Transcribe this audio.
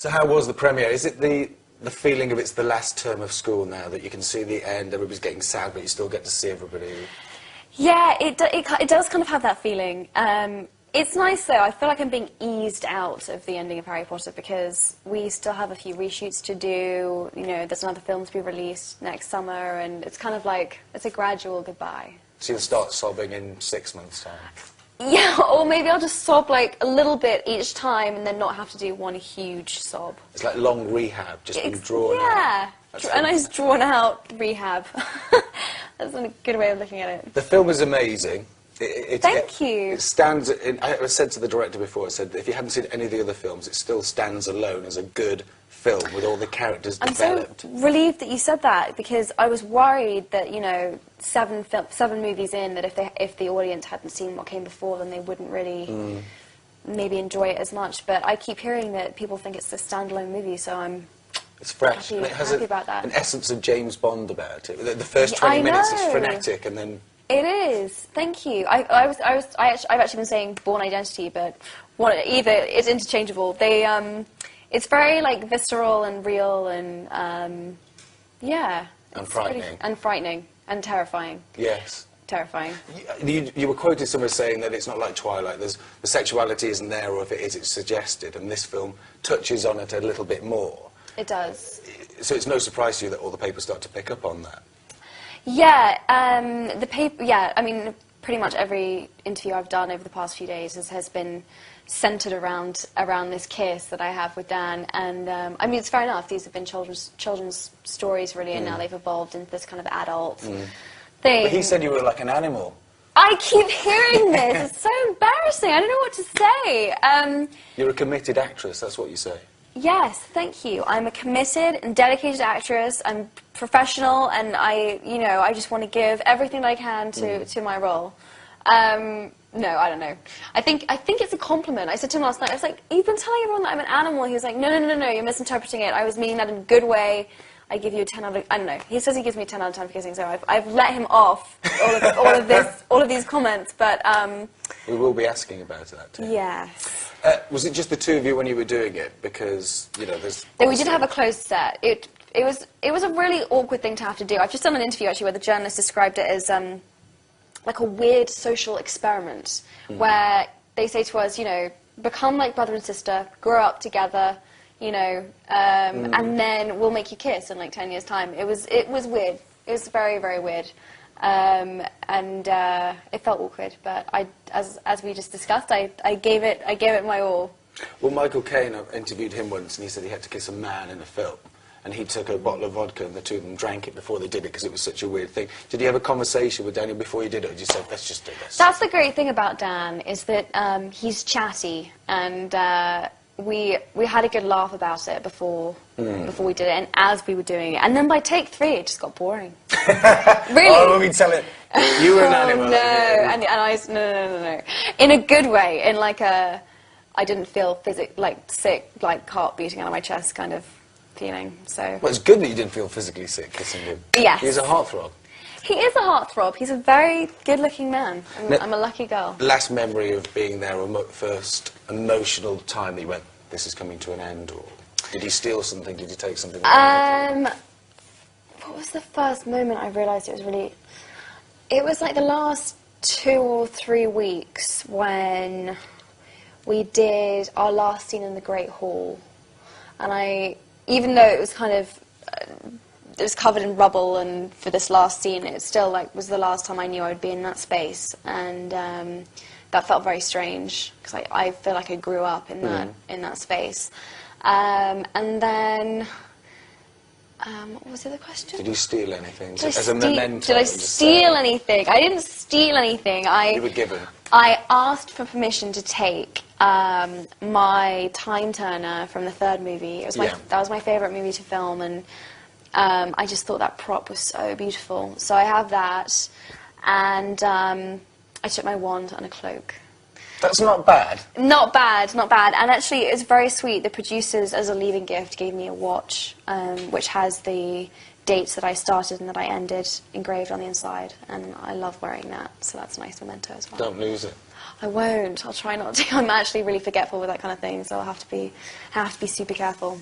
So how was the premiere? Is it the feeling of it's the last term of school now, that you can see the end, everybody's getting sad, but you still get to see everybody? Yeah, it does kind of have that feeling. It's nice, though. I feel like I'm being eased out of the ending of Harry Potter because we still have a few reshoots to do. You know, there's another film to be released next summer, and it's kind of like, it's a gradual goodbye. So you'll start sobbing in 6 months' time? Yeah, or maybe I'll just sob like a little bit each time and then not have to do one huge sob. It's like long rehab, just being drawn out. Yeah, a nice drawn out rehab. That's a good way of looking at it. The film is amazing. Thank you. It stands, I said to the director before, I said, if you hadn't seen any of the other films, it still stands alone as a good film with all the characters developed. I'm so relieved that you said that, because I was worried that, you know, seven movies in, that if the audience hadn't seen what came before, then they wouldn't really maybe enjoy it as much. But I keep hearing that people think it's a standalone movie, so I'm It's fresh, happy, and it has happy about that. an essence of James Bond about it. The first 20 minutes is frenetic, and then... It is. Thank you. I've actually been saying Bourne Identity, but either it's interchangeable. It's very like visceral and real, and yeah. And frightening. And frightening and terrifying. Yes. Terrifying. You were quoted somewhere saying that it's not like Twilight. The sexuality isn't there, or if it is, it's suggested. And this film touches on it a little bit more. It does. So it's no surprise to you that all the papers start to pick up on that. Yeah, yeah, I mean, pretty much every interview I've done over the past few days has been centred around this kiss that I have with Dan, and I mean, it's fair enough. These have been children's stories, really, and now they've evolved into this kind of adult thing. But he said you were like an animal. I keep hearing this. It's so embarrassing. I don't know what to say. You're a committed actress. That's what you say. Yes, thank you. I'm a committed and dedicated actress. I'm professional, and I just want to give everything that I can to my role. No, I don't know. I think it's a compliment. I said to him last night, I was like, "You've been telling everyone that I'm an animal." He was like, "No, you're misinterpreting it. I was meaning that in a good way. I give you a 10 out of..." I don't know. He says he gives me a 10 out of 10 for kissing, so I've let him off all of these comments, but we will be asking about that too. Yes. Was it just the two of you when you were doing it? Because, you know, there's... We did have a closed set. It was a really awkward thing to have to do. I've just done an interview, actually, where the journalist described it as like a weird social experiment, where they say to us, you know, become like brother and sister, grow up together, you know, and then we'll make you kiss in like 10 years' time. It was weird. It was very, very weird. And it felt awkward, but as we just discussed, I gave it my all. Well, Michael Caine, I interviewed him once, and he said he had to kiss a man in a film, and he took a bottle of vodka, and the two of them drank it before they did it because it was such a weird thing. Did you have a conversation with Daniel before you did it, or did you say, let's just do this? That's the great thing about Dan, is that he's chatty, and we had a good laugh about it before we did it, and as we were doing it, and then by take 3 it just got boring. Really? Oh, let me tell it. You were an animal. No, and no. In a good way, in like a, I didn't feel sick, like heart beating out of my chest kind of feeling. So. Well, it's good that you didn't feel physically sick kissing him. Yes. He's a heartthrob. He is a heartthrob. He's a very good-looking man. I'm a lucky girl. Last memory of being there, or first emotional time that you went, this is coming to an end, or did he steal something? Did he take something? What was the first moment I realised it was really... It was like the last 2 or 3 weeks when we did our last scene in the Great Hall, and even though it was kind of... it was covered in rubble, and for this last scene, it still was the last time I knew I would be in that space, and that felt very strange because I feel like I grew up in that space. And then, what was the other question? Did you steal anything as a memento? Did I steal anything? I didn't steal anything. You were given. I asked for permission to take my time turner from the 3rd movie. That was my favourite movie to film, and I just thought that prop was so beautiful. So I have that, and I took my wand and a cloak. That's not bad. Not bad, not bad. And actually, it's very sweet. The producers, as a leaving gift, gave me a watch, which has the dates that I started and that I ended engraved on the inside, and I love wearing that, so that's a nice memento as well. Don't lose it. I won't. I'll try not to. I'm actually really forgetful with that kind of thing, so I have to be super careful.